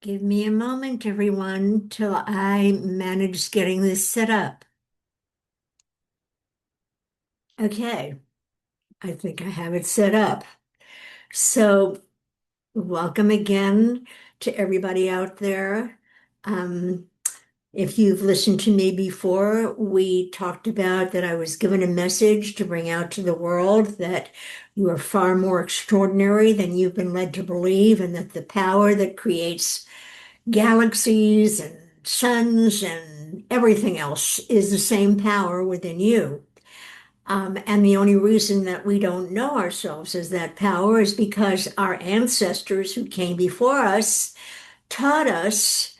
Give me a moment, everyone, till I manage getting this set up. Okay, I think I have it set up. So, welcome again to everybody out there. Um, if you've listened to me before, we talked about that I was given a message to bring out to the world that you are far more extraordinary than you've been led to believe, and that the power that creates galaxies and suns and everything else is the same power within you. And the only reason that we don't know ourselves as that power is because our ancestors who came before us taught us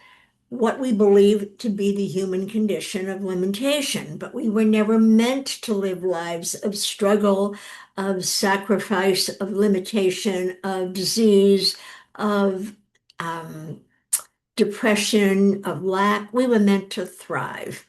what we believe to be the human condition of limitation. But we were never meant to live lives of struggle, of sacrifice, of limitation, of disease, of um, depression, of lack. We were meant to thrive.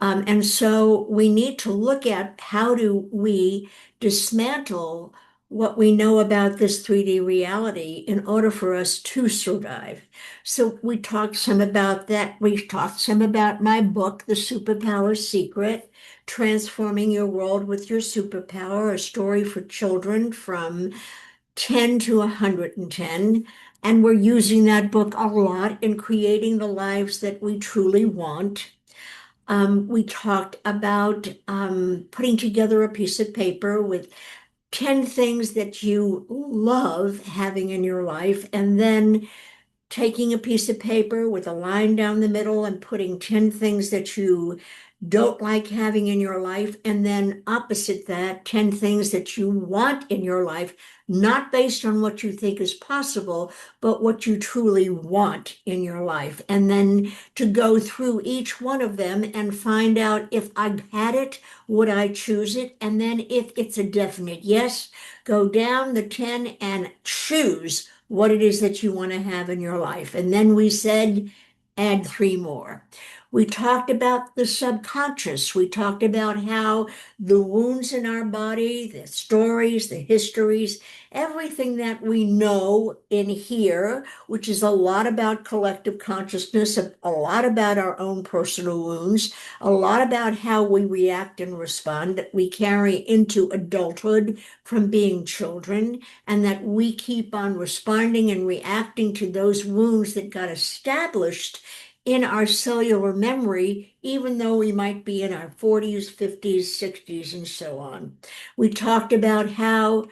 And so we need to look at how do we dismantle what we know about this 3D reality in order for us to survive. So we talked some about that. We talked some about my book, The Superpower Secret, Transforming Your World with Your Superpower, a story for children from 10 to 110. And we're using that book a lot in creating the lives that we truly want. We talked about putting together a piece of paper with 10 things that you love having in your life, and then taking a piece of paper with a line down the middle and putting 10 things that you don't like having in your life, and then opposite that, 10 things that you want in your life, not based on what you think is possible, but what you truly want in your life. And then to go through each one of them and find out if I had it, would I choose it? And then if it's a definite yes, go down the 10 and choose what it is that you want to have in your life. And then we said, add three more. We talked about the subconscious. We talked about how the wounds in our body, the stories, the histories, everything that we know in here, which is a lot about collective consciousness, a lot about our own personal wounds, a lot about how we react and respond that we carry into adulthood from being children, and that we keep on responding and reacting to those wounds that got established in our cellular memory, even though we might be in our 40s, 50s, 60s, and so on. We talked about how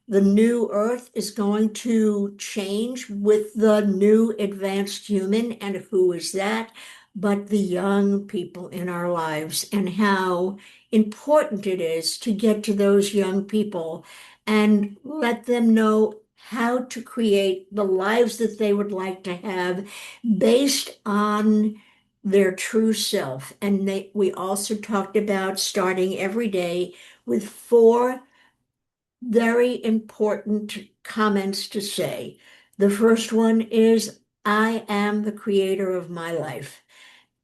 the new earth is going to change with the new advanced human, and who is that? But the young people in our lives, and how important it is to get to those young people and let them know how to create the lives that they would like to have based on their true self. And we also talked about starting every day with four very important comments to say. The first one is, I am the creator of my life.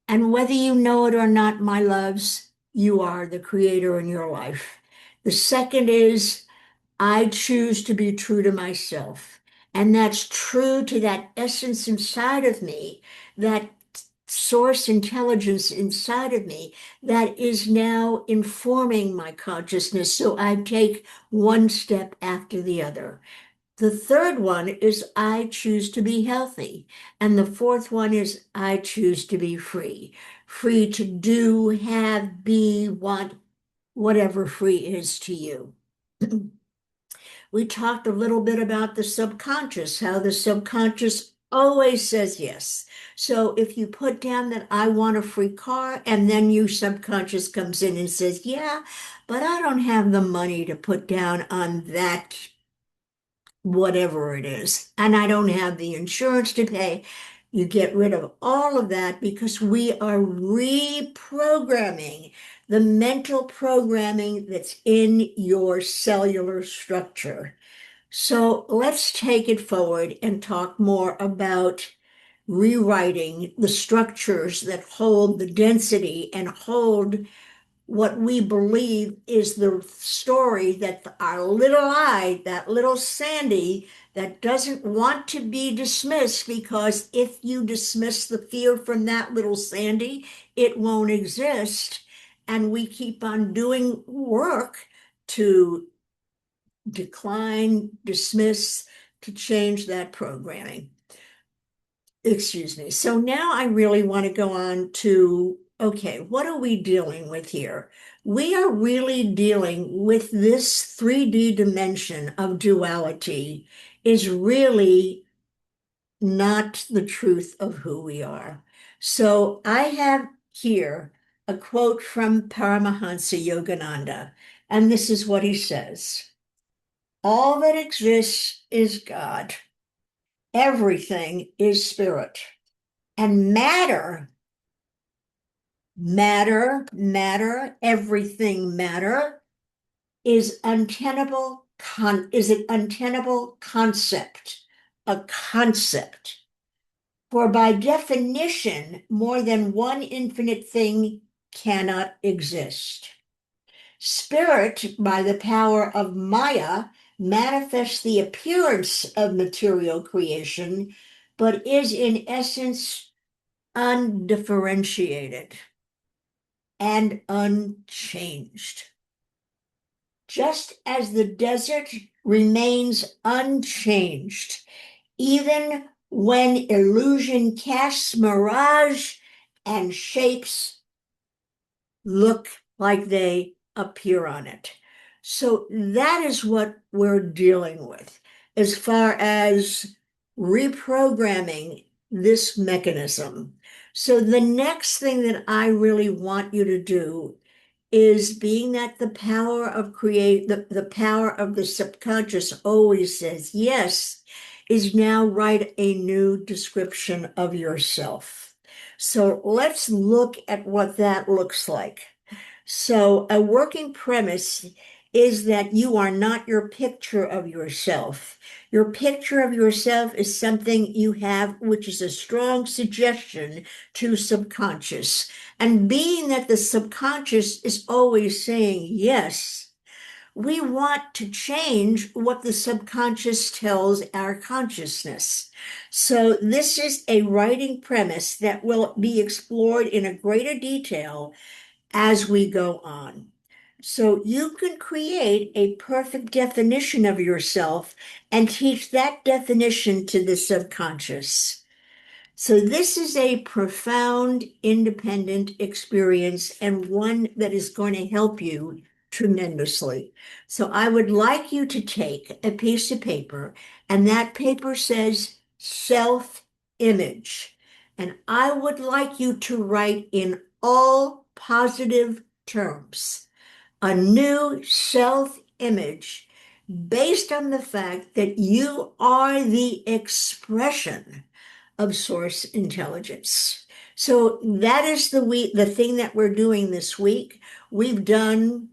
And whether you know it or not, my loves, you are the creator in your life. The second is, I choose to be true to myself. And that's true to that essence inside of me, that source intelligence inside of me that is now informing my consciousness. So I take one step after the other. The third one is I choose to be healthy. And the fourth one is I choose to be free. Free to do, have, be, want, whatever free is to you. We talked a little bit about the subconscious, how the subconscious always says yes. So if you put down that I want a free car, and then your subconscious comes in and says, yeah, but I don't have the money to put down on that, whatever it is, and I don't have the insurance to pay. You get rid of all of that because we are reprogramming the mental programming that's in your cellular structure. So let's take it forward and talk more about rewriting the structures that hold the density and hold what we believe is the story that our little I, that little Sandy, that doesn't want to be dismissed, because if you dismiss the fear from that little Sandy, it won't exist. And we keep on doing work to decline, dismiss, to change that programming. Excuse me. So now I really want to go on to, okay, what are we dealing with here? We are really dealing with this 3D dimension of duality is really not the truth of who we are. So I have here a quote from Paramahansa Yogananda, and this is what he says. All that exists is God. Everything is spirit. And everything matter is is an untenable concept, a concept. For by definition, more than one infinite thing cannot exist. Spirit, by the power of Maya, manifests the appearance of material creation, but is in essence undifferentiated and unchanged. Just as the desert remains unchanged, even when illusion casts mirage and shapes look like they appear on it. So that is what we're dealing with as far as reprogramming this mechanism. So the next thing that I really want you to do is, being that the power of the power of the subconscious always says yes, is now write a new description of yourself. So let's look at what that looks like. So a working premise is that you are not your picture of yourself. Your picture of yourself is something you have, which is a strong suggestion to subconscious. And being that the subconscious is always saying yes, we want to change what the subconscious tells our consciousness. So this is a writing premise that will be explored in a greater detail as we go on. So you can create a perfect definition of yourself and teach that definition to the subconscious. So this is a profound, independent experience, and one that is going to help you tremendously. So I would like you to take a piece of paper, and that paper says self-image. And I would like you to write in all positive terms a new self-image based on the fact that you are the expression of source intelligence. So that is the thing that we're doing this week. We've done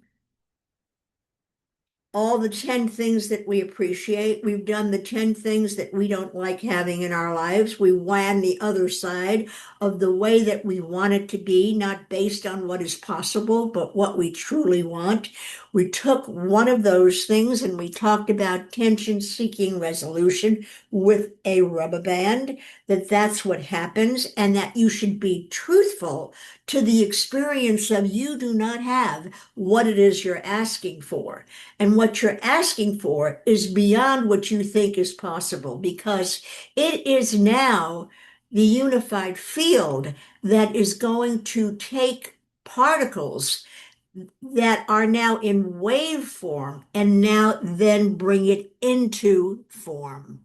all the 10 things that we appreciate. We've done the 10 things that we don't like having in our lives. We ran the other side of the way that we want it to be, not based on what is possible, but what we truly want. We took one of those things and we talked about tension-seeking resolution with a rubber band, that's what happens, and that you should be truthful to the experience of you do not have what it is you're asking for. And what you're asking for is beyond what you think is possible, because it is now the unified field that is going to take particles that are now in wave form and now then bring it into form.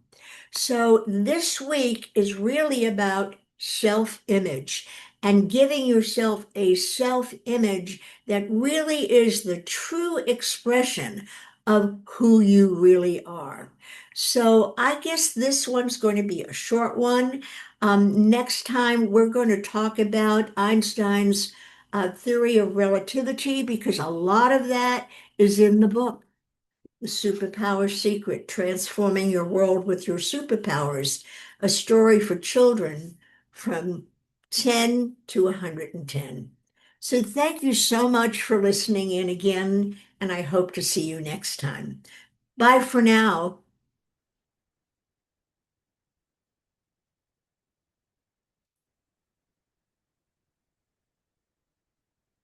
So this week is really about self-image and giving yourself a self-image that really is the true expression of who you really are. So I guess this one's going to be a short one. Next time, we're going to talk about Einstein's theory of relativity, because a lot of that is in the book, The Superpower Secret, Transforming Your World with Your Superpowers, a story for children from 10 to 110. So thank you so much for listening in again, and I hope to see you next time. Bye for now.